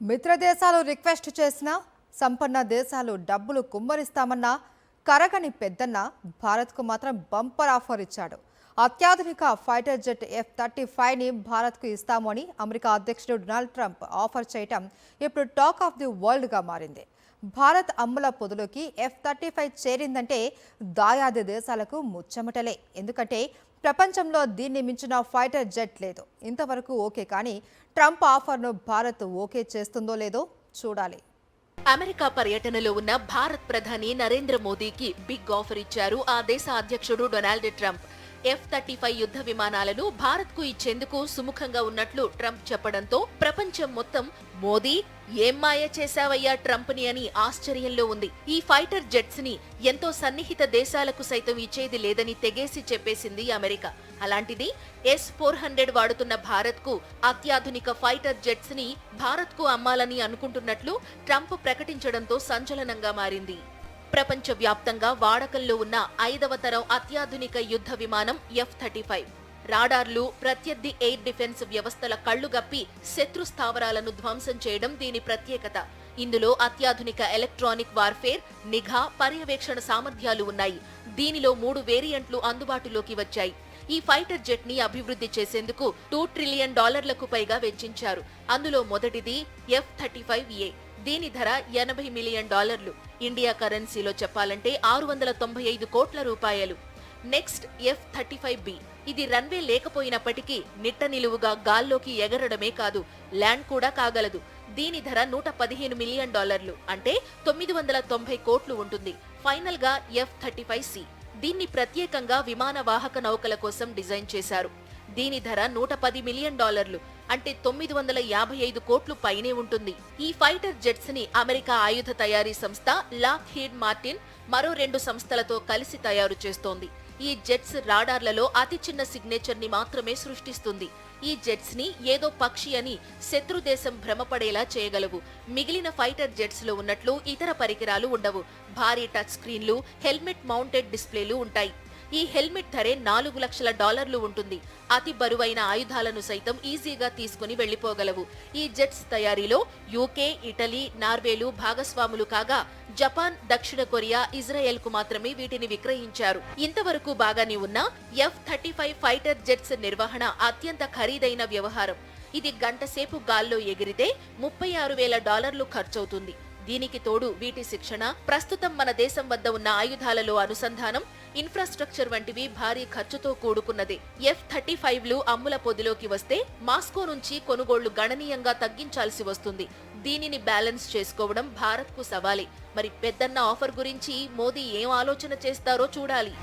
మిత్ర దేశాలు రిక్వెస్ట్ చేసినా సంపన్న దేశాలు డబ్బులు కుమ్మరిస్తామన్నా కరగని పెద్దన్న భారత్కు మాత్రం బంపర్ ఆఫర్ ఇచ్చాడు. అత్యాధునిక ఫైటర్ జెట్ F-35ని భారత్కు ఇస్తామని అమెరికా అధ్యక్షుడు డొనాల్డ్ ట్రంప్ ఆఫర్ చేయటం ఇప్పుడు టాక్ ఆఫ్ ది వరల్డ్గా మారింది. భారత్ అమ్ముల పొదులోకి F-35 చేరిందంటే దాయాది దేశాలకు ముచ్చమటలే. ఎందుకంటే ప్రపంచంలో దీన్ని మించిన ఫైటర్ జెట్ లేదు. ఇంతవరకు ఓకే, కానీ ట్రంప్ ఆఫర్ను భారత్ ఓకే చేస్తుందో లేదో చూడాలి. అమెరికా పర్యటనలో ఉన్న భారత్ ప్రధాని నరేంద్ర మోదీకి బిగ్ ఆఫర్ ఇచ్చారు ఆ దేశ అధ్యక్షుడు డొనాల్డ్ ట్రంప్. F-35 యుద్ధ విమానాలను భారత్కు ఇచ్చేందుకు సుముఖంగా ఉన్నట్లు ట్రంప్ చెప్పడంతో ప్రపంచం మొత్తం మోదీ ఏం మాయ చేశావయ్యా ట్రంప్ని అని ఆశ్చర్యంలో ఉంది. ఈ ఫైటర్ జెట్స్ ని ఎంతో సన్నిహిత దేశాలకు సైతం ఇచ్చేది లేదని తెగేసి చెప్పేసింది అమెరికా. అలాంటిది S-400 వాడుతున్న భారత్కు అత్యాధునిక ఫైటర్ జెట్స్ ని భారత్కు అమ్మాలని అనుకుంటున్నట్లు ట్రంప్ ప్రకటించడంతో సంచలనంగా మారింది. ప్రపంచ వ్యాప్తంగా వాడకంలో ఉన్న 5వ తరం అత్యాధునిక యుద్ధ విమానం F-35. రాడార్లు, ప్రత్యర్థి ఎయిర్ డిఫెన్స్ వ్యవస్థల కళ్లుగప్పి శత్రు స్థావరాలను ధ్వంసం చేయడం దీని ప్రత్యేకత. ఇందులో అత్యాధునిక ఎలక్ట్రానిక్ వార్ఫేర్, నిఘా, పర్యవేక్షణ సామర్థ్యాలు ఉన్నాయి. దీనిలో 3 వేరియంట్లు అందుబాటులోకి వచ్చాయి. ఈ ఫైటర్ జెట్ ని అభివృద్ధి చేసేందుకు $2 ట్రిలియన్ పైగా వెచ్చించారు. అందులో మొదటిది F-35A. దీని ధర $80 మిలియన్. ఇండియా కరెన్సీలో చెప్పాలంటే 695 కోట్ల రూపాయలు. Next F-35B. ఇది రన్వే లేకపోయినప్పటికీ నిట్ట నిలువుగా గాల్లోకి ఎగరడమే కాదు, ల్యాండ్ కూడా కాగలదు. దీని ధర $115 మిలియన్, అంటే 990 కోట్లు ఉంటుంది. ఫైనల్ గా F-35C. దీన్ని ప్రత్యేకంగా విమాన వాహక నౌకల కోసం డిజైన్ చేశారు. దీని ధర $110 మిలియన్, అంటే 955 కోట్లు పైనే ఉంటుంది. ఈ ఫైటర్ జెట్స్ ని అమెరికా ఆయుధ తయారీ సంస్థ లాక్హీడ్ మార్టిన్ మరో 2 సంస్థలతో కలిసి తయారు చేస్తోంది. ఈ జెట్స్ రాడార్లలో అతి చిన్న సిగ్నేచర్ ని మాత్రమే సృష్టిస్తుంది. ఈ జెట్స్ ని ఏదో పక్షి అని శత్రు దేశం భ్రమపడేలా చేయగలవు. మిగిలిన ఫైటర్ జెట్స్ లో ఉన్నట్లు ఇతర పరికరాలు ఉండవు. భారీ టచ్ స్క్రీన్లు, హెల్మెట్ మౌంటెడ్ డిస్ప్లేలు ఉంటాయి. ఈ హెల్మెట్ ధరే $4 లక్షల ఉంటుంది. అతి బరువైన ఆయుధాలను సైతం ఈజీగా తీసుకుని వెళ్లిపోగలవు. ఈ జెట్స్ తయారీలో యూకే, ఇటలీ, నార్వేలు భాగస్వాములు కాగా జపాన్, దక్షిణ కొరియా, ఇజ్రాయెల్ కు మాత్రమే వీటిని విక్రయించారు. ఇంతవరకు బాగానే ఉన్న F-35 ఫైటర్ జెట్స్ నిర్వహణ అత్యంత ఖరీదైన వ్యవహారం. ఇది గంటసేపు గాల్లో ఎగిరితే $36,000 ఖర్చవుతుంది. దీనికి తోడు వీటి శిక్షణ, ప్రస్తుతం మన దేశం వద్ద ఉన్న ఆయుధాలలో అనుసంధానం, ఇన్ఫ్రాస్ట్రక్చర్ వంటివి భారీ ఖర్చుతో కూడుకున్నదే. F-35లు అమ్ముల పొదిలోకి వస్తే మాస్కో నుంచి కొనుగోళ్లు గణనీయంగా తగ్గించాల్సి వస్తుంది. దీనిని బ్యాలెన్స్ చేసుకోవడం భారత్కు సవాలే. మరి పెద్దన్న ఆఫర్ గురించి మోదీ ఏం ఆలోచన చేస్తారో చూడాలి.